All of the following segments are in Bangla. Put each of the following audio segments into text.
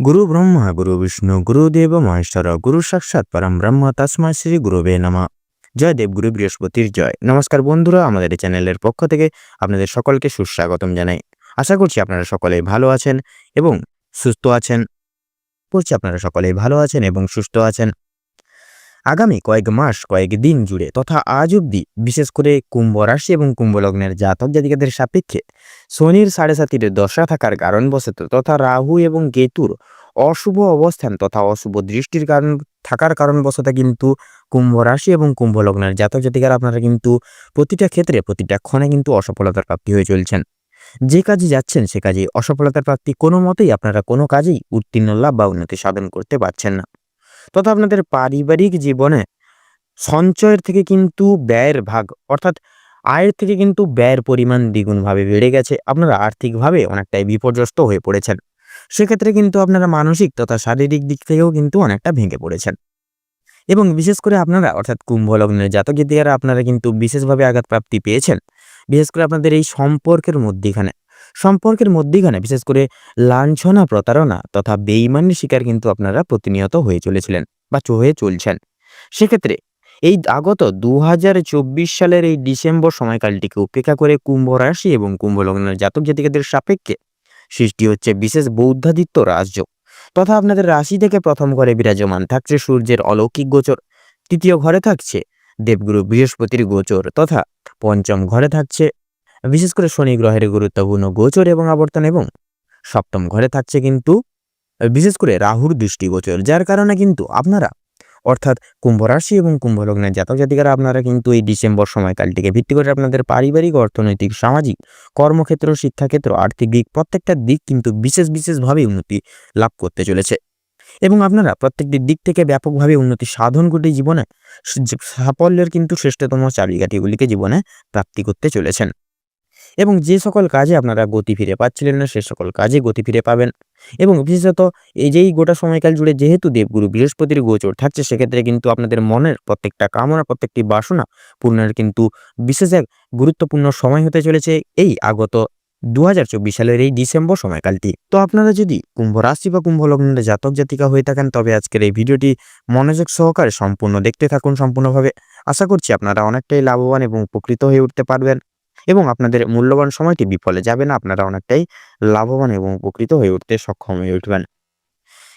গুরু ব্রহ্মা গুরু বিষ্ণু গুরুদেব মহেশ্বর গুরু সাক্ষাৎ পরম ব্রহ্ম তস্মৈ শ্রী গুরুবে নমঃ। জয় দেবগুরু বৃহস্পতির জয়। নমস্কার বন্ধুরা, আমাদের এই চ্যানেলের পক্ষ থেকে আপনাদের সকলকে সুস্বাগতম জানাই। আশা করছি আপনারা সকলেই ভালো আছেন এবং সুস্থ আছেন। আপনারা সকলেই ভালো আছেন এবং সুস্থ আছেন। আগামী কয়েক মাস কয়েক দিন জুড়ে তথা আজ অবধি বিশেষ করে কুম্ভ রাশি এবং কুম্ভ লগ্নের জাতক জাতিকাদের সাপেক্ষে শনির 7.5 দশা থাকার কারণবশত তথা রাহু এবং কেতুর অশুভ অবস্থান তথা অশুভ দৃষ্টির থাকার কারণবশত কিন্তু কুম্ভ রাশি এবং কুম্ভ লগ্নের জাতক জাতিকারা আপনারা কিন্তু প্রতিটা ক্ষেত্রে প্রতিটা ক্ষণে কিন্তু অসফলতার প্রাপ্তি হয়ে চলছেন। যে কাজে যাচ্ছেন সে কাজে অসফলতার প্রাপ্তি, কোনো মতেই আপনারা কোনো কাজেই উত্তীর্ণ লাভ বা উন্নতি সাধন করতে পারছেন না। তথা আপনাদের পারিবারিক জীবনে সঞ্চয়ের থেকে কিন্তু ব্যয়ের ভাগ অর্থাৎ আয়ের থেকে কিন্তু ব্যয়ের পরিমাণ দ্বিগুণভাবে বেড়ে গেছে। আপনারা আর্থিকভাবে অনেকটাই বিপর্যস্ত হয়ে পড়েছেন। সেক্ষেত্রে কিন্তু আপনারা মানসিক তথা শারীরিক দিক থেকেও কিন্তু অনেকটা ভেঙে পড়েছেন। এবং বিশেষ করে আপনারা অর্থাৎ কুম্ভ লগ্নের জাতক জাতিকারা আপনারা কিন্তু বিশেষভাবে আঘাতপ্রাপ্তি পেয়েছেন। বিশেষ করে আপনাদের এই সম্পর্কের মধ্যিখানে বিশেষ করে লাঞ্ছনা, প্রতারণা তথা বেইমানির শিকার কিন্তু আপনারা প্রতিনিয়ত হয়ে চলেছিলেন বা হয়ে চলছেন। সেক্ষেত্রে এই আগত 2024 সালের এই ডিসেম্বর সময়কালটিকে উপেক্ষা করে কুম্ভ রাশি এবং কুম্ভ লগ্নের জাতক জাতিকাদের সাপেক্ষে সৃষ্টি হচ্ছে বিশেষ বৌদ্ধাদিত্য রাজযোগ। তথা আপনাদের রাশি থেকে প্রথম ঘরে বিরাজমান থাকছে সূর্যের অলৌকিক গোচর, তৃতীয় ঘরে থাকছে দেবগুরু বৃহস্পতির গোচর তথা পঞ্চম ঘরে থাকছে বিশেষ করে শনি গ্রহের গুরুত্বপূর্ণ গোচর এবং আবর্তন, এবং সপ্তম ঘরে থাকছে কিন্তু বিশেষ করে রাহুর দৃষ্টিগোচর। যার কারণে কিন্তু আপনারা অর্থাৎ কুম্ভ রাশি এবং কুম্ভ লগ্নের জাতক জাতিকারা আপনারা কিন্তু এই ডিসেম্বর সময়কালটিকে ভিত্তি করে আপনাদের পারিবারিক, অর্থনৈতিক, সামাজিক, কর্মক্ষেত্র, শিক্ষাক্ষেত্র, আর্থিক দিক প্রত্যেকটা দিক কিন্তু বিশেষভাবে উন্নতি লাভ করতে চলেছে এবং আপনারা প্রত্যেকটি দিক থেকে ব্যাপকভাবে উন্নতি সাধন করে জীবনে সাফল্যের কিন্তু শ্রেষ্ঠতম চাবিকাঠিগুলিকে জীবনে প্রাপ্তি করতে চলেছেন। এবং যে সকল কাজে আপনারা গতি ফিরে পাচ্ছিলেন না সে সকল কাজে গতি ফিরে পাবেন। এবং বিশেষত এই যেই গোটা সময়কাল জুড়ে যেহেতু দেবগুরু বৃহস্পতির গোচর থাকছে, সেক্ষেত্রে কিন্তু আপনাদের মনের প্রত্যেকটা কামনা, প্রত্যেকটি বাসনা পূর্ণের কিন্তু বিশেষ এক গুরুত্বপূর্ণ সময় হতে চলেছে এই আগত 2024 সালের এই ডিসেম্বর সময়কালটি। তো আপনারা যদি কুম্ভ রাশি বা কুম্ভ লগ্নের জাতক জাতিকা হয়ে থাকেন তবে আজকের এই ভিডিওটি মনোযোগ সহকারে সম্পূর্ণ দেখতে থাকুন সম্পূর্ণভাবে। আশা করছি আপনারা অনেকটাই লাভবান এবং উপকৃত হয়ে উঠতে পারবেন এবং আপনাদের মূল্যবান সময়টি বিফলে যাবে না। আপনারা অনেকটাই লাভবান এবং উপকৃত হয়ে উঠতে সক্ষম হয়ে উঠবেন।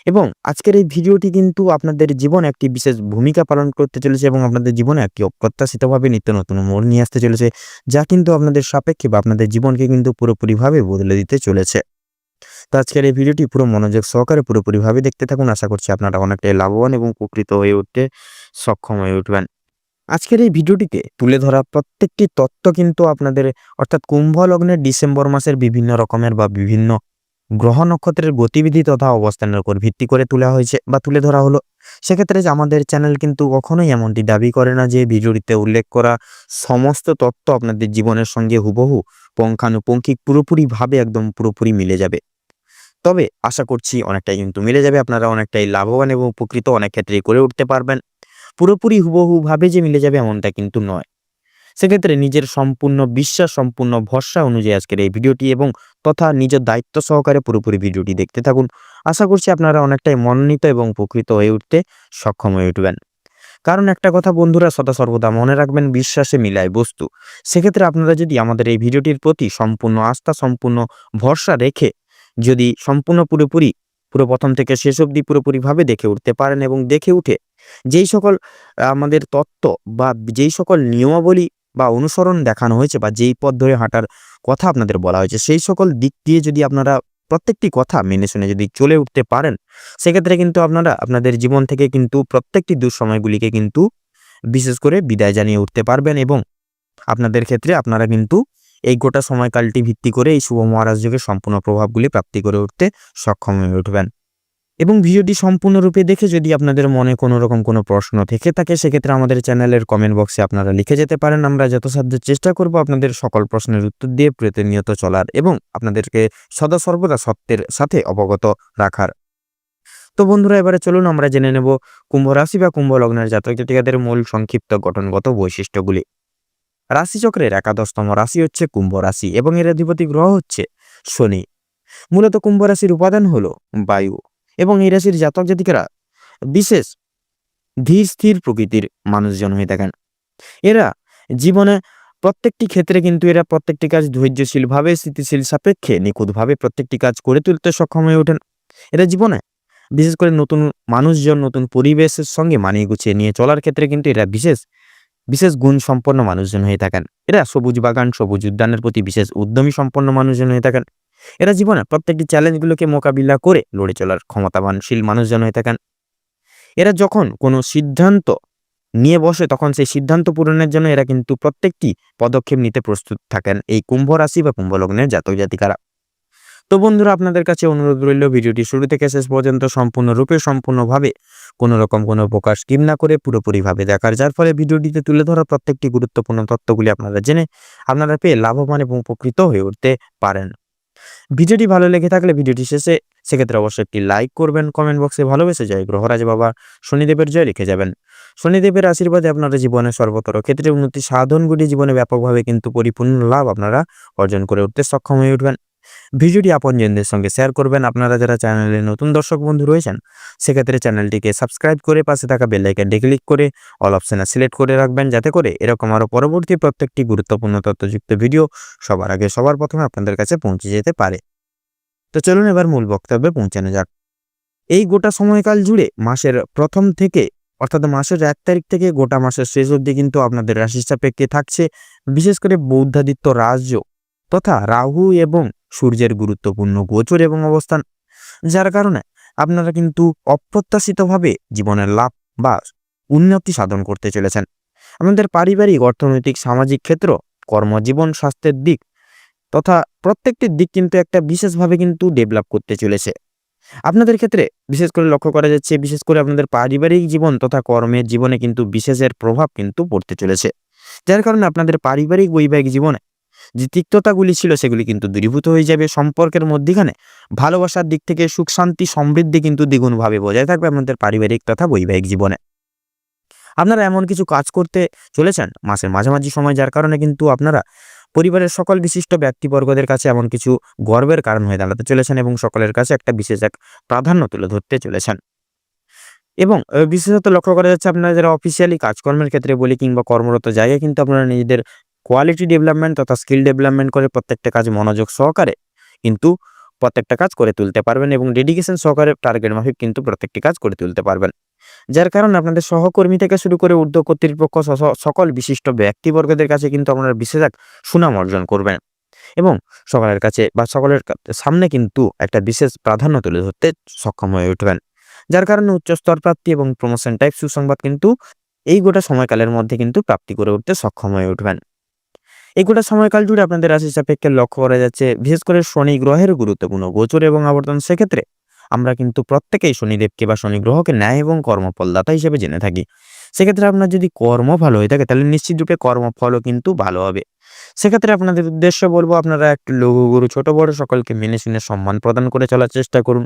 এবং আজকের এই ভিডিওটি কিন্তু আপনাদের জীবনে একটি বিশেষ ভূমিকা পালন করতে চলেছে এবং আপনাদের জীবনে একটি অপ্রত্যাশিতভাবে নিত্য নতুন মোড় নিয়ে আসতে চলেছে, যা কিন্তু আপনাদের সাপেক্ষে বা আপনাদের জীবনকে কিন্তু পুরোপুরিভাবে বদলে দিতে চলেছে। তো আজকের এই ভিডিওটি পুরো মনোযোগ সহকারে পুরোপুরিভাবে দেখতে থাকুন। আশা করছি আপনারা অনেকটাই লাভবান এবং উপকৃত হয়ে উঠতে সক্ষম হয়ে উঠবেন। আজকের এই ভিডিওটিতে তুলে ধরা প্রত্যেকটি তত্ত্ব কিন্তু আপনাদের অর্থাৎ কুম্ভ লগ্নের ডিসেম্বর মাসের বিভিন্ন রকমের বা বিভিন্ন গ্রহ নক্ষত্রের গতিবিধি তথা অবস্থানের উপর ভিত্তি করে তুলে ধরা হলো। সেক্ষেত্রে আমাদের চ্যানেল কিন্তু কখনোই এমনটি দাবি করে না যে ভিডিওটিতে উল্লেখ করা সমস্ত তত্ত্ব আপনাদের জীবনের সঙ্গে হুবহু পুঙ্খানুপুঙ্খিক পুরোপুরিভাবে একদম পুরোপুরি মিলে যাবে। তবে আশা করছি অনেকটাই কিন্তু মিলে যাবে, আপনারা অনেকটাই লাভবান এবং উপকৃত অনেক ক্ষেত্রেই করে উঠতে পারবেন। পুরোপুরি হুবহুভাবে যে মিলে যাবে এমনটা কিন্তু নয়। সেক্ষেত্রে নিজের সম্পূর্ণ বিশ্বাস, সম্পূর্ণ ভরসা অনুযায়ী আজকের এই ভিডিওটি এবং তথা নিজের দায়িত্ব সহকারে পুরোপুরি ভিডিওটি দেখতে থাকুন। আশা করছি আপনারা অনেকটাই মনোনীত এবং উপকৃত হয়ে উঠতে সক্ষম হয়ে উঠবেন। কারণ একটা কথা বন্ধুরা সদা সর্বদা মনে রাখবেন, বিশ্বাসে মিলায় বস্তু। সেক্ষেত্রে আপনারা যদি আমাদের এই ভিডিওটির প্রতি সম্পূর্ণ আস্থা, সম্পূর্ণ ভরসা রেখে যদি সম্পূর্ণ পুরো প্রথম থেকে শেষ অবধি পুরোপুরিভাবে দেখে উঠতে পারেন এবং দেখে উঠে যেই সকল আমাদের তত্ত্ব বা যেই সকল নিয়মাবলী বা অনুসরণ দেখানো হয়েছে বা যেই পথ ধরে হাঁটার কথা আপনাদের বলা হয়েছে সেই সকল দিক দিয়ে যদি আপনারা প্রত্যেকটি কথা মেনে শুনে যদি চলে উঠতে পারেন, সেক্ষেত্রে কিন্তু আপনারা আপনাদের জীবন থেকে কিন্তু প্রত্যেকটি দুঃসময়গুলিকে কিন্তু বিশেষ করে বিদায় জানিয়ে উঠতে পারবেন এবং আপনাদের ক্ষেত্রে আপনারা কিন্তু এই গোটা সময়কালটি ভিত্তি করে এই শুভ মহারাজ যোগের সম্পূর্ণ প্রভাবগুলি প্রাপ্তি করে উঠতে সক্ষম হয়ে উঠবেন। এবং ভিডিওটি সম্পূর্ণরূপে দেখে যদি আপনাদের মনে কোনো রকম কোনো প্রশ্ন থেকে থাকে সেক্ষেত্রে আমাদের চ্যানেলের কমেন্ট বক্সে আপনারা লিখে যেতে পারেন। আমরা যথাসাধ্য চেষ্টা করব আপনাদের সকল প্রশ্নের উত্তর দিয়ে প্রতিনিয়ত চলার এবং আপনাদেরকে সদা সর্বদা সত্যের সাথে অবগত রাখার। তো বন্ধুরা, এবারে চলুন আমরা জেনে নেব কুম্ভ রাশি বা কুম্ভ লগ্নের জাতক জাতিকাদের মূল সংক্ষিপ্ত গঠনগত বৈশিষ্ট্যগুলি। রাশিচক্রের 11তম রাশি হচ্ছে কুম্ভ রাশি এবং এর অধিপতি গ্রহ হচ্ছে শনি। মূলত কুম্ভ রাশির উপাদান হলো বায়ু এবং এই রাশির জাতক জাতিকারা বিশেষ ধীর স্থির প্রকৃতির মানুষজন হয়ে থাকেন। এরা জীবনে প্রত্যেকটি ক্ষেত্রে কিন্তু এরা প্রত্যেকটি কাজ ধৈর্যশীলভাবে, স্থিতিশীল সাপেক্ষে নিখুঁতভাবে প্রত্যেকটি কাজ করে তুলতে সক্ষম হয়ে ওঠেন। এরা জীবনে বিশেষ করে নতুন মানুষজন, নতুন পরিবেশের সঙ্গে মানিয়ে গুছিয়ে নিয়ে চলার ক্ষেত্রে কিন্তু এরা বিশেষ বিশেষ গুণ সম্পন্ন মানুষজন হয়ে থাকেন। এরা সবুজ বাগান, সবুজ উদ্যানের প্রতি বিশেষ উদ্যমী সম্পন্ন মানুষজন হয়ে থাকেন। এরা জীবনে প্রত্যেকটি চ্যালেঞ্জগুলোকে মোকাবিলা করে লড়ে চলার ক্ষমতাবানশীল মানুষজন হয়ে থাকেন। এরা যখন কোনো সিদ্ধান্ত নিয়ে বসে তখন সেই সিদ্ধান্ত পূরণের জন্য এরা কিন্তু প্রত্যেকটি পদক্ষেপ নিতে প্রস্তুত থাকেন এই কুম্ভ রাশি বা কুম্ভ লগ্নের জাতক জাতিকারা। তো বন্ধুরা, আপনাদের কাছে অনুরোধ রইল ভিডিওটি শুরু থেকে শেষ পর্যন্ত সম্পূর্ণভাবে কোনো রকম কোনো প্রকার স্কিপ না করে পুরোপুরিভাবে দেখার, যার ফলে ভিডিওটিতে তুলে ধরা প্রত্যেকটি গুরুত্বপূর্ণ তথ্যগুলি আপনারা জেনে আপনারা পেয়ে লাভবান এবং উপকৃত হয়ে উঠতে পারেন। ভিডিওটি ভালো লেগে থাকলে ভিডিওটি শেষে সেক্ষেত্রে অবশ্যই একটি লাইক করবেন, কমেন্ট বক্সে ভালোবেসে জয় গ্রহরাজ বাবা শনিদেবের জয় লিখে যাবেন। শনিদেবের আশীর্বাদে আপনারা জীবনে সর্বতর ক্ষেত্রে উন্নতি সাধনগুলি জীবনে ব্যাপকভাবে কিন্তু পরিপূর্ণ লাভ আপনারা অর্জন করে উঠতে সক্ষম হয়ে উঠবেন। ভিডিওটি আপনজনদের সঙ্গে শেয়ার করবেন। আপনারা যারা চ্যানেলে নতুন দর্শক বন্ধু রয়েছেন সেক্ষেত্রে চ্যানেলটিকে সাবস্ক্রাইব করে পাশে থাকা বেল আইকনটি ক্লিক করে অল অপশনে সিলেক্ট করে রাখবেন, যাতে করে এরকম আরও পরবর্তী প্রত্যেকটি গুরুত্বপূর্ণ তথ্যযুক্ত ভিডিও সবার আগে সবার প্রথমে আপনাদের কাছে পৌঁছে যেতে পারে। তো চলুন এবার মূল বক্তব্যে পৌঁছানো যাক। এই গোটা সময়কাল জুড়ে মাসের প্রথম থেকে অর্থাৎ মাসের 1 তারিখ থেকে গোটা মাসের শেষ অবধি কিন্তু আপনাদের রাশি সাপেক্ষে থাকছে বিশেষ করে বৌদ্ধাদিত্য রাজযোগ তথা রাহু এবং সূর্যের গুরুত্বপূর্ণ গোচর এবং অবস্থান, যার কারণে আপনারা কিন্তু অপ্রত্যাশিতভাবে জীবনের লাভ বা উন্নতি সাধন করতে চলেছেন। আমাদের পারিবারিক, অর্থনৈতিক, সামাজিক ক্ষেত্র, কর্মজীবন, স্বাস্থ্যের দিক তথা প্রত্যেকটি দিক কিন্তু একটা বিশেষভাবে কিন্তু ডেভেলপ করতে চলেছে। আপনাদের ক্ষেত্রে বিশেষ করে লক্ষ্য করা যাচ্ছে বিশেষ করে আপনাদের পারিবারিক জীবন তথা কর্মের জীবনে কিন্তু বিশেষের প্রভাব কিন্তু পড়তে চলেছে, যার কারণে আপনাদের পারিবারিক বৈবাহিক জীবনে যে তিক্ততাগুলি ছিল সেগুলি কিন্তু দূরীভূত হয়ে যাবে। সম্পর্কের মধ্যখানে ভালোবাসার দিক থেকে সুখ শান্তি সমৃদ্ধি কিন্তু দ্বিগুণভাবে বজায় থাকবে আপনাদের পারিবারিক তথা বৈবাহিক জীবনে। আপনারা এমন কিছু কাজ করতে চলেছেন মাসের মাঝামাঝি সময়, যার কারণে কিন্তু আপনারা পরিবারের সকল বিশিষ্ট ব্যক্তিবর্গদের কাছে এমন কিছু গর্বের কারণ হয়ে দাঁড়াতে চলেছেন এবং সকলের কাছে একটা বিশেষ এক প্রাধান্য তুলে ধরতে চলেছেন। এবং বিশেষত লক্ষ্য করা যাচ্ছে আপনারা যারা অফিসিয়ালি কাজকর্মের ক্ষেত্রে বলি কিংবা কর্মরত জায়গায় কিন্তু আপনারা নিজেদের কোয়ালিটি ডেভেলপমেন্ট তথা স্কিল ডেভেলপমেন্ট করে প্রত্যেকটা কাজ মনোযোগ সহকারে কিন্তু প্রত্যেকটা কাজ করে তুলতে পারবেন এবং ডেডিকেশন সহকারে টার্গেট মাফিক কিন্তু প্রত্যেকটি কাজ করে তুলতে পারবেন, যার কারণে আপনাদের সহকর্মী থেকে শুরু করে ঊর্ধ্ব কর্তৃপক্ষ সকল বিশিষ্ট ব্যক্তিবর্গদের কাছে কিন্তু আপনারা বিশেষ এক সুনাম অর্জন করবেন এবং সকলের কাছে বা সকলের সামনে কিন্তু একটা বিশেষ প্রাধান্য তুলে ধরতে সক্ষম হয়ে উঠবেন, যার কারণে উচ্চস্তর প্রাপ্তি এবং প্রমোশন টাইপ সুসংবাদ কিন্তু এই গোটা সময়কালের মধ্যে কিন্তু প্রাপ্তি করে উঠতে সক্ষম হয়ে উঠবেন। এই গোটা সময়কাল জুড়ে আপনাদের রাশি সাপেক্ষে লক্ষ্য করা যাচ্ছে বিশেষ করে শনি গ্রহের গুরুত্বপূর্ণ গোচর এবং আবর্তন। সেক্ষেত্রে আমরা কিন্তু প্রত্যেকেই শনিদেবকে বা শনি গ্রহকে ন্যায় এবং কর্মফলদাতা হিসেবে জেনে থাকি। সেক্ষেত্রে আপনার যদি কর্ম ভালো হয়ে থাকে তাহলে নিশ্চিত রূপে কর্মফলও কিন্তু ভালো হবে। সেক্ষেত্রে আপনাদের উদ্দেশ্য বলবো, আপনারা একটু লঘু গুরু ছোট বড় সকলকে মেনে শুনে সম্মান প্রদান করে চলার চেষ্টা করুন।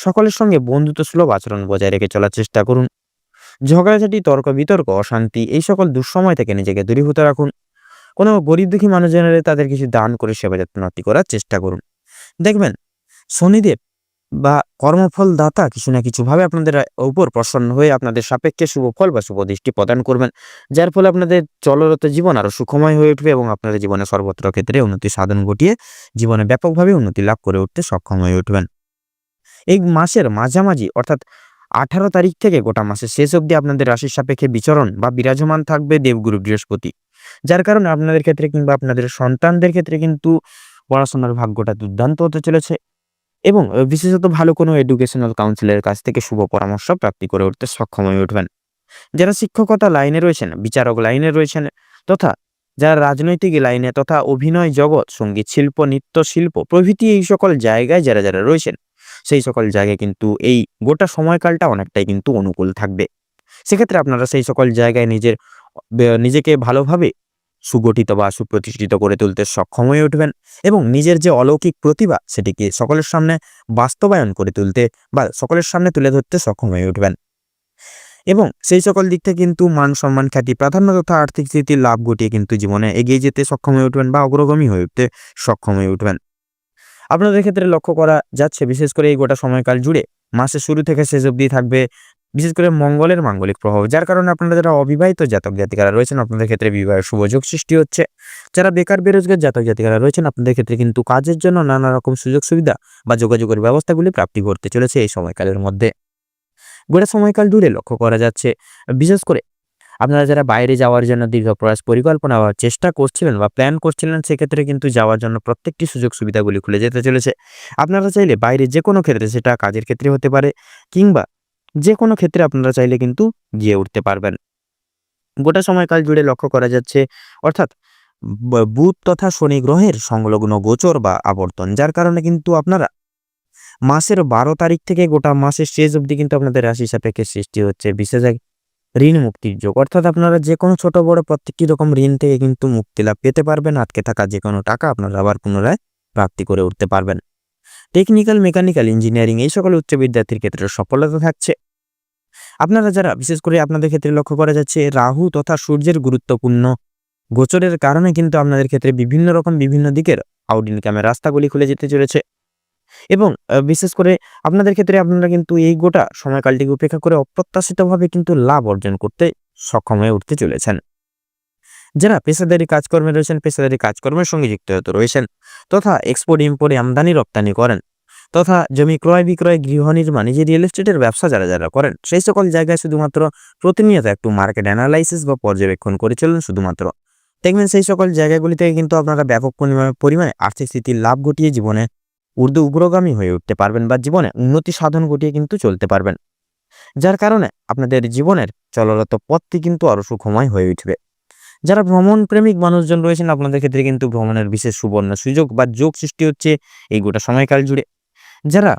সকলের সঙ্গে বন্ধুত্ব সুলভ আচরণ বজায় রেখে চলার চেষ্টা করুন। ঝগড়াঝাটি, তর্ক বিতর্ক, অশান্তি এই সকল দুঃসময় থেকে নিজেকে দূরীভূত রাখুন। কোনো গরিব দুঃখী মানুষ জেনারে তাদের কিছু দান করে সেবা যত্নটি করার চেষ্টা করুন। দেখবেন শনিদেব বা কর্মফল দাতা কিছু না কিছু ভাবে আপনাদের উপর প্রসন্ন হয়ে আপনাদের সাপেক্ষে শুভ ফল বা শুভ দৃষ্টি প্রদান করবেন, যার ফলে আপনাদের চলরত জীবন আরো সুখময় হয়ে উঠবে এবং আপনাদের জীবনে সর্বত্র ক্ষেত্রে উন্নতি সাধন ঘটিয়ে জীবনে ব্যাপকভাবে উন্নতি লাভ করে উঠতে সক্ষম হয়ে উঠবেন। এই মাসের মাঝামাঝি অর্থাৎ 18 তারিখ থেকে গোটা মাসের শেষ অবধি আপনাদের রাশির সাপেক্ষে বিচরণ বা বিরাজমান থাকবে দেবগুরু বৃহস্পতি, যার কারণে আপনাদের ক্ষেত্রে কিংবা আপনাদের সন্তানদের ক্ষেত্রে কিন্তু পড়াশোনার ভাগ্যটা দুর্দান্ত হতে চলেছে এবং বিশেষত ভালো কোনো এডুকেশনাল কাউন্সিলের কাছ থেকে শুভ পরামর্শ প্রাপ্তি করে উঠতে সক্ষম হয়ে উঠবেন। যারা শিক্ষকতা লাইনে রয়েছেন, বিচারক লাইনে রয়েছেন তথা যারা রাজনৈতিক লাইনে তথা অভিনয় জগৎ, সঙ্গীত শিল্প, নৃত্য শিল্প প্রভৃতি এই সকল জায়গায় যারা যারা রয়েছেন সেই সকল জায়গায় কিন্তু এই গোটা সময়কালটা অনেকটাই কিন্তু অনুকূল থাকবে। সেক্ষেত্রে আপনারা সেই সকল জায়গায় নিজেকে ভালোভাবে সুগঠিত বা সুপ্রতিষ্ঠিত করে তুলতে সক্ষম হয়ে উঠবেন এবং নিজের যে অলৌকিক প্রতিভা সেটিকে সকলের সামনে বাস্তবায়ন করে তুলতে বা সকলের সামনে তুলে ধরতে সক্ষম হয়ে উঠবেন এবং সেই সকল দিক থেকে কিন্তু মান সম্মান, খ্যাতি, প্রাধান্য তথা আর্থিক স্থিতির লাভ ঘটিয়ে কিন্তু জীবনে এগিয়ে যেতে সক্ষম হয়ে উঠবেন বা অগ্রগামী হয়ে উঠতে সক্ষম হয়ে উঠবেন। আপনাদের ক্ষেত্রে লক্ষ্য করা যাচ্ছে বিশেষ করে এই গোটা সময়কাল জুড়ে মাসের শুরু থেকে শেষ অবধি থাকবে বিশেষ করে মঙ্গলের মাঙ্গলিক প্রভাব, যার কারণে আপনারা যারা অবিবাহিত জাতক জাতিকারা রয়েছেন আপনাদের ক্ষেত্রে বিবাহের শুভযোগ সৃষ্টি হচ্ছে। যারা বেকার বেরোজগার জাতক জাতিকারা রয়েছেন আপনাদের ক্ষেত্রে কিন্তু কাজের জন্য নানা রকম সুযোগ সুবিধা বা যোগাযোগের ব্যবস্থাগুলি প্রাপ্তি ঘটতে চলেছে এই সময়কালের মধ্যে। গোটা সময়কাল জুড়ে লক্ষ্য করা যাচ্ছে বিশেষ করে আপনারা যারা বাইরে যাওয়ার জন্য দীর্ঘ প্রয়াস পরিকল্পনা বা চেষ্টা করছিলেন বা প্ল্যান করছিলেন, সেক্ষেত্রে কিন্তু যাওয়ার জন্য প্রত্যেকটি সুযোগ সুবিধাগুলি খুলে যেতে চলেছে। আপনারা চাইলে বাইরে যে কোনো ক্ষেত্রে, সেটা কাজের ক্ষেত্রে হতে পারে কিংবা যে কোনো ক্ষেত্রে আপনারা চাইলে কিন্তু গিয়ে উঠতে পারবেন। গোটা সময়কাল জুড়ে লক্ষ্য করা যাচ্ছে অর্থাৎ বুধ তথা শনি গ্রহের সংলগ্ন গোচর বা আবর্তন, যার কারণে কিন্তু আপনারা মাসের 12 তারিখ থেকে গোটা মাসের শেষ অবধি কিন্তু আপনাদের রাশি সাপেক্ষে সৃষ্টি হচ্ছে বিশেষ এক ঋণ মুক্তির যোগ। অর্থাৎ আপনারা যে কোনো ছোট বড় প্রত্যেকটি রকম ঋণ থেকে কিন্তু মুক্তি লাভ পেতে পারবেন। আটকে থাকা যে কোনো টাকা আপনারা আবার পুনরায় প্রাপ্তি করে উঠতে পারবেন। টেকনিক্যাল, মেকানিক্যাল, ইঞ্জিনিয়ারিং এই সকল উচ্চ বিদ্যার্থীর ক্ষেত্রে সফলতা থাকছে। আপনারা যারা বিশেষ করে আপনাদের ক্ষেত্রে লক্ষ্য করা যাচ্ছে রাহু তথা সূর্যের গুরুত্বপূর্ণ গোচরের কারণে কিন্তু আপনাদের ক্ষেত্রে বিভিন্ন রকম বিভিন্ন দিকের আউট ইনকামের রাস্তাগুলি খুলে যেতে চলেছে এবং বিশেষ করে আপনাদের ক্ষেত্রে আপনারা কিন্তু এই গোটা সময়কালটিকে উপেক্ষা করে অপ্রত্যাশিতভাবে কিন্তু লাভ অর্জন করতে সক্ষম হয়ে উঠতে চলেছেন। যারা পেশাদারি কাজকর্মে রয়েছেন, পেশাদারি কাজকর্মের সঙ্গে যুক্ত হতে রয়েছেন তথা এক্সপোর্ট ইম্পোর্ট আমদানি রপ্তানি করেন তথা জমি ক্রয় বিক্রয়, গৃহ নির্মাণ, যে রিয়েল এস্টেটের ব্যবসা যারা যারা করেন, সেই সকল জায়গায় শুধুমাত্র প্রতিনিয়ত একটু মার্কেট অ্যানালাইসিস বা পর্যবেক্ষণ করে চলুন। শুধুমাত্র দেখবেন সেই সকল জায়গাগুলি থেকে কিন্তু আপনারা ব্যাপক পরিমাণে আর্থিক স্থিতির লাভ ঘটিয়ে জীবনে উগ্রগামী হয়ে উঠতে পারবেন বা জীবনে উন্নতি সাধন ঘটিয়ে কিন্তু চলতে পারবেন, যার কারণে আপনাদের জীবনের চলরত পথটি কিন্তু আরো সুখময় হয়ে উঠবে। যারা ভ্রমণ প্রেমিক মানুষজন রয়েছেন আপনাদের ক্ষেত্রে কিন্তু ভ্রমণের বিশেষ সুবর্ণ সুযোগ বা যোগ সৃষ্টি হচ্ছে এই গোটা সময়কাল জুড়ে। যারা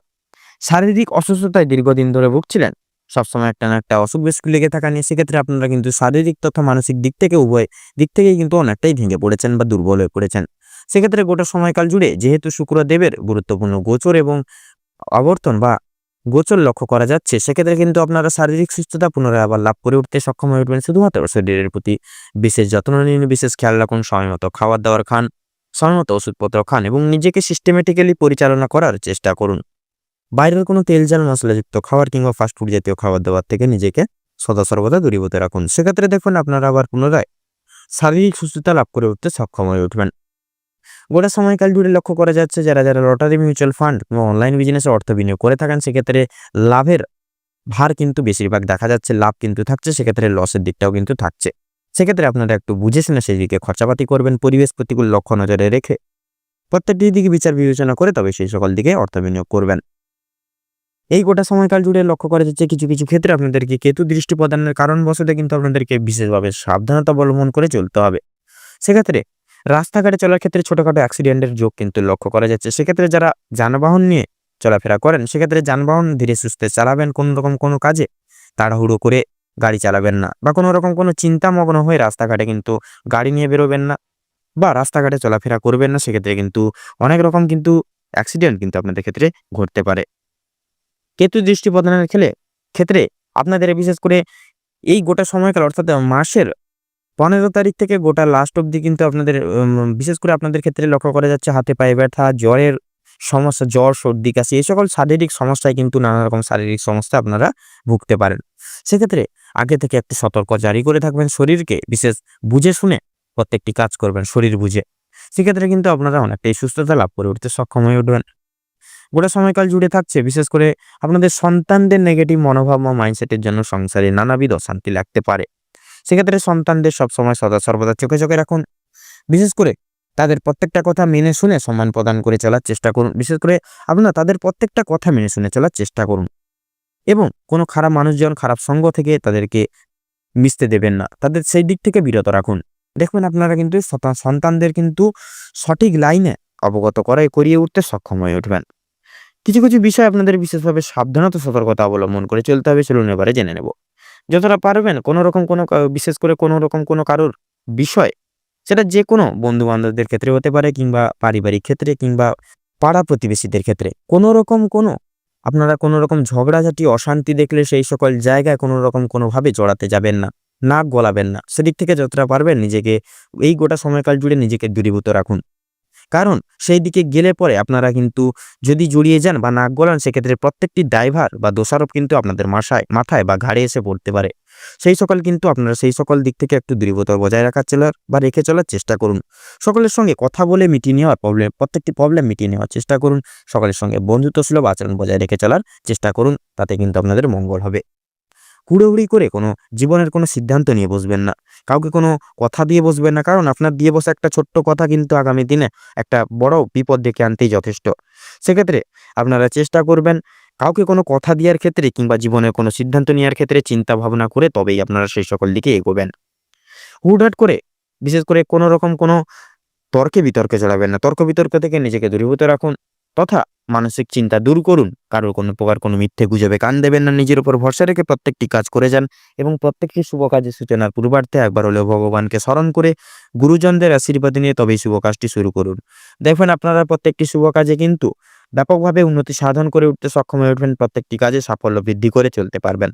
শারীরিক অসুস্থতায় দীর্ঘদিন ধরে ভুগছিলেন, সবসময় একটা না একটা অসুখ বিসুখ লেগে থাকা নিয়ে, সেক্ষেত্রে আপনারা কিন্তু শারীরিক তথা মানসিক দিক থেকে উভয় দিক থেকেই কিন্তু অনেকটাই ভেঙে পড়েছেন বা দুর্বল হয়ে পড়েছেন। সেক্ষেত্রে গোটা সময়কাল জুড়ে যেহেতু শুক্রদেবের গুরুত্বপূর্ণ গোচর এবং আবর্তন বা গোচর লক্ষ্য করা যাচ্ছে, সেক্ষেত্রে কিন্তু আপনারা শারীরিক সুস্থতা পুনরায় আবার লাভ করে উঠতে সক্ষম হয়ে উঠবেন। শুধুমাত্র শরীরের প্রতি বিশেষ যত্ন নিন, বিশেষ খেয়াল রাখুন, সময়মতো খাবার দাবার খান, সময়মতো ওষুধপত্র খান এবং নিজেকে সিস্টেমেটিক্যালি পরিচালনা করার চেষ্টা করুন। বাইরের কোনো তেল ঝাল মশলাযুক্ত খাবার কিংবা ফাস্টফুড জাতীয় খাবার দাবার থেকে নিজেকে সদা সর্বদা দূরীভূত রাখুন। সেক্ষেত্রে দেখুন আপনারা আবার পুনরায় শারীরিক সুস্থতা লাভ করে উঠতে সক্ষম হয়ে উঠবেন। গোটা সময়কাল জুড়ে লক্ষ্য করা যাচ্ছে যারা যারা লটারি, মিউচুয়াল ফান্ড কিংবা অনলাইন বিজনেসে অর্থ বিনিয়োগ করে থাকেন, সেক্ষেত্রে লাভের ভার কিন্তু বেশিরভাগ দেখা যাচ্ছে, লাভ কিন্তু থাকছে, সেক্ষেত্রে লসের দিকটাও কিন্তু থাকছে। সেক্ষেত্রে আপনারা একটু বুঝে শুনে সেই দিকে খরচাপাতি করবেন, পরিবেশ প্রতিকূল লক্ষ্য নজরে রেখে প্রত্যেকটি দিকে বিচার বিবেচনা করে তবে সেই সকল দিকে অর্থ বিনিয়োগ করবেন। এই গোটা সময়কাল জুড়ে লক্ষ্য করা যাচ্ছে কিছু কিছু ক্ষেত্রে আপনাদেরকে কেতু দৃষ্টি প্রদানের কারণবশত কিন্তু আপনাদেরকে বিশেষভাবে সাবধানতা অবলম্বন করে চলতে হবে। সেক্ষেত্রে রাস্তাঘাটে চলার ক্ষেত্রে ছোটখাটো অ্যাক্সিডেন্টের যোগ কিন্তু লক্ষ্য করা যাচ্ছে। সেক্ষেত্রে যারা যানবাহন নিয়ে চলাফেরা করেন, সেক্ষেত্রে যানবাহন ধীরে সুস্থে চালাবেন। কোনো রকম কোনো কাজে তাড়াহুড়ো করে গাড়ি চালাবেন না বা কোনো রকম কোনো চিন্তামগ্ন হয়ে রাস্তাঘাটে কিন্তু গাড়ি নিয়ে বেরোবেন না বা রাস্তাঘাটে চলাফেরা করবেন না। সেক্ষেত্রে কিন্তু অনেক রকম কিন্তু অ্যাক্সিডেন্ট কিন্তু আপনাদের ক্ষেত্রে ঘটতে পারে। কেতু দৃষ্টি প্রদানের ক্ষেত্রে আপনাদের বিশেষ করে এই গোটা সময়কাল অর্থাৎ মাসের 15 তারিখ থেকে গোটা লাস্ট অবধি কিন্তু আপনাদের বিশেষ করে আপনাদের ক্ষেত্রে লক্ষ্য করা যাচ্ছে হাতে পায়ে ব্যথা, জ্বরের সমস্যা, জ্বর, সর্দি, কাশি এই সকল শারীরিক সমস্যায় কিন্তু নানা রকম শারীরিক সমস্যা আপনারা ভুগতে পারেন। সেক্ষেত্রে আগে থেকে একটি সতর্ক জারি করে থাকবেন, শরীরকে বিশেষ বুঝে শুনে প্রত্যেকটি কাজ করবেন শরীর বুঝে। সেক্ষেত্রে কিন্তু আপনারা অনেকটাই সুস্থতা লাভ করে উঠতে সক্ষম হয়ে উঠবেন। গোটা সময়কাল জুড়ে থাকছে বিশেষ করে আপনাদের সন্তানদের নেগেটিভ মনোভাব বা মাইন্ডসেটের জন্য সংসারে নানাবিধ অশান্তি লাগতে পারে। সেক্ষেত্রে সন্তানদের সবসময় সদা সর্বদা চোখে চোখে রাখুন। বিশেষ করে তাদের প্রত্যেকটা কথা মেনে শুনে সম্মান প্রদান করে চলার চেষ্টা করুন। বিশেষ করে আপনারা তাদের প্রত্যেকটা কথা মেনে শুনে চলার চেষ্টা করুন এবং কোনো খারাপ মানুষজন, খারাপ সঙ্গ থেকে তাদেরকে মিশতে দেবেন না, তাদের সেই দিক থেকে বিরত রাখুন। দেখবেন আপনারা কিন্তু সন্তানদের কিন্তু সঠিক লাইনে অবগত করিয়ে উঠতে সক্ষম হয়ে উঠবেন। কিছু কিছু বিষয় আপনাদের বিশেষভাবে সাবধানতা সতর্কতা অবলম্বন করে চলতে হবে। চলুন এবারে জেনে নেব। যতটা পারবেন কোনো রকম কোনো বিশেষ করে কোনো রকম কোনো কারোর বিষয়, সেটা যে কোনো বন্ধু বান্ধবদের ক্ষেত্রে হতে পারে কিংবা পারিবারিক ক্ষেত্রে কিংবা পাড়া প্রতিবেশীদের ক্ষেত্রে আপনারা কোনো রকম ঝগড়াঝাটি অশান্তি দেখলে সেই সকল জায়গায় কোনো রকম কোনোভাবে জড়াতে যাবেন না, নাক গলাবেন না। সেদিক থেকে যতটা পারবেন নিজেকে এই গোটা সময়কাল জুড়ে নিজেকে দূরীভূত রাখুন কারণ সেই দিকে গেলে পরে আপনারা কিন্তু যদি জড়িয়ে যান বা নাক গলান, সেক্ষেত্রে প্রত্যেকটি দায়ভার বা দোষারোপ কিন্তু আপনাদের মাথায় বা ঘাড়ে এসে পড়তে পারে। সেই সকল দিক থেকে একটু দৃঢ়তা বজায় রেখে চলার চেষ্টা করুন। সকলের সঙ্গে কথা বলে মিটিয়ে নেওয়ার প্রত্যেকটি প্রবলেম মিটিয়ে নেওয়ার চেষ্টা করুন। সকলের সঙ্গে বন্ধুত্বসুলভ আচরণ বজায় রেখে চলার চেষ্টা করুন। তাতে কিন্তু আপনাদের মঙ্গল হবে। হুড়োহুড়ি করে জীবনের কোনো সিদ্ধান্ত নিয়ে বসবেন না। কাউকে কোনো কথা দিয়ে বসবেন না। কারণ আপনার দিয়ে বসা একটা ছোট্ট কথা কিন্তু আগামী দিনে একটা বড় বিপদ ডেকে আনতেই যথেষ্ট। সেক্ষেত্রে আপনারা চেষ্টা করবেন কাউকে কোনো কথা দেওয়ার ক্ষেত্রে কিংবা জীবনের কোনো সিদ্ধান্ত নেওয়ার ক্ষেত্রে চিন্তা ভাবনা করে তবেই আপনারা সেই সকল দিকে এগোবেন। হুটহাট করে বিশেষ করে কোনো রকম কোনো তর্কে বিতর্কে জড়াবেন না। তর্ক বিতর্ক থেকে নিজেকে দূরীভূত রাখুন তথা মানসিক চিন্তা দূর করুন। কারোর কোনো প্রকার কোনো মিথ্যে গুজবে কান দেবেন না। নিজের উপর ভরসা রেখে প্রত্যেকটি কাজ করে যান এবং প্রত্যেকটি শুভ কাজের সূচনার পূর্বার্ধে একবার হলেও ভগবানকে স্মরণ করে গুরুজনদের আশীর্বাদ নিয়ে তবেই শুভ কাজটি শুরু করুন। দেখবেন আপনারা প্রত্যেকটি শুভ কাজে কিন্তু ব্যাপকভাবে উন্নতি সাধন করে উঠতে সক্ষম হয়ে উঠবেন। প্রত্যেকটি কাজে সাফল্য বৃদ্ধি করে চলতে পারবেন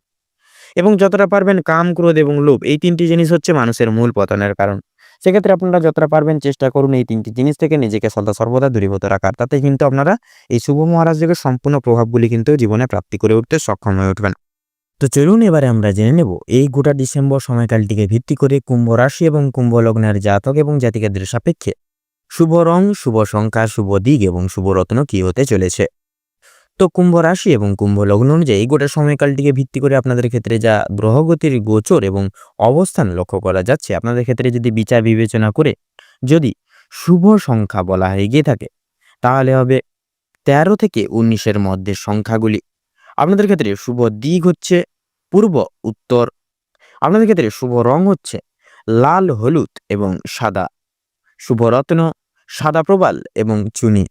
এবং যতটা পারবেন কাম, ক্রোধ এবং লোভ এই তিনটি জিনিস হচ্ছে মানুষের মূল পতনের কারণ। সেক্ষেত্রে আপনারা যতটা পারবেন চেষ্টা করুন এই তিনটি জিনিস থেকে নিজেকে সদা সর্বদা দূরীভূত রাখার। তাতে কিন্তু আপনারা এই শুভ মহারাজ যোগের সম্পূর্ণ প্রভাবগুলি কিন্তু জীবনে প্রাপ্তি করে উঠতে সক্ষম হয়ে উঠবেন। তো চলুন এবারে আমরা জেনে নেব এই গোটা ডিসেম্বর সময়কালটিকে ভিত্তি করে কুম্ভ রাশি এবং কুম্ভ লগ্নের জাতক এবং জাতিকাদের সাপেক্ষে শুভ রং, শুভ সংখ্যা, শুভ দিক এবং শুভ রত্ন কি হতে চলেছে। তো কুম্ভ রাশি এবং কুম্ভ লগ্ন অনুযায়ী এই গোটা সময়কালটিকে ভিত্তি করে আপনাদের ক্ষেত্রে যা গ্রহগতির গোচর এবং অবস্থান লক্ষ্য করা যাচ্ছে, আপনাদের ক্ষেত্রে যদি বিচার বিবেচনা করে যদি শুভ সংখ্যা বলা হয়ে গিয়ে থাকে তাহলে হবে 13 থেকে 19-এর মধ্যে সংখ্যাগুলি। আপনাদের ক্ষেত্রে শুভ দিক হচ্ছে পূর্ব উত্তর। আপনাদের ক্ষেত্রে শুভ রং হচ্ছে লাল, হলুদ এবং সাদা। শুভ রত্ন সাদা প্রবাল এবং চুনি।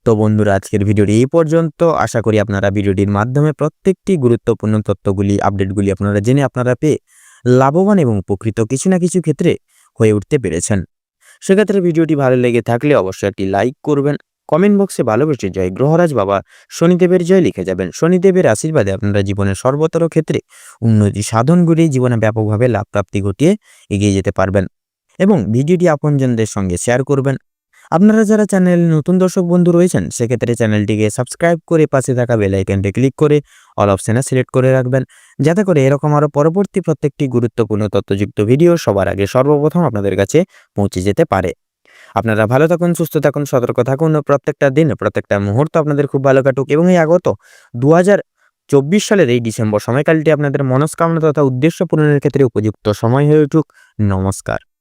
তো বন্ধুরা, আজকের ভিডিওটি এই পর্যন্ত। আশা করি আপনারা ভিডিওটির মাধ্যমে প্রত্যেকটি গুরুত্বপূর্ণ তথ্যগুলি, আপডেটগুলি আপনারা জেনে আপনারা পেয়ে লাভবান এবং উপকৃত কিছু না কিছু ক্ষেত্রে হয়ে উঠতে পেরেছেন। সেক্ষেত্রে ভিডিওটি ভালো লেগে থাকলে অবশ্যই একটি লাইক করবেন। কমেন্ট বক্সে ভালোবেসে জয় গ্রহরাজ বাবা শনিদেবের জয় লিখে যাবেন। শনিদেবের আশীর্বাদে আপনারা জীবনের সর্বতর ক্ষেত্রে উন্নতি সাধনগুলি জীবনে ব্যাপকভাবে লাভ প্রাপ্তি ঘটিয়ে এগিয়ে যেতে পারবেন এবং ভিডিওটি আপনজনদের সঙ্গে শেয়ার করবেন। আপনারা যারা চ্যানেলে নতুন দর্শক বন্ধু রয়েছেন সেক্ষেত্রে চ্যানেলটিকে সাবস্ক্রাইব করে পাশে থাকা বেল আইকনটি ক্লিক করে অল অপশনে সিলেক্ট করে রাখবেন, যাতে করে এরকম আরও পরবর্তী প্রত্যেকটি গুরুত্বপূর্ণ তথ্যযুক্ত ভিডিও সবার আগে সর্বপ্রথম আপনাদের কাছে পৌঁছে যেতে পারে। আপনারা ভালো থাকুন, সুস্থ থাকুন, সতর্ক থাকুন ও প্রত্যেকটা দিন প্রত্যেকটা মুহূর্ত আপনাদের খুব ভালো কাটুক এবং এই আগত 2024 সালের এই ডিসেম্বর সময়কালটি আপনাদের মনস্কামনা তথা উদ্দেশ্য পূরণের ক্ষেত্রে উপযুক্ত সময় হয়ে উঠুক। নমস্কার।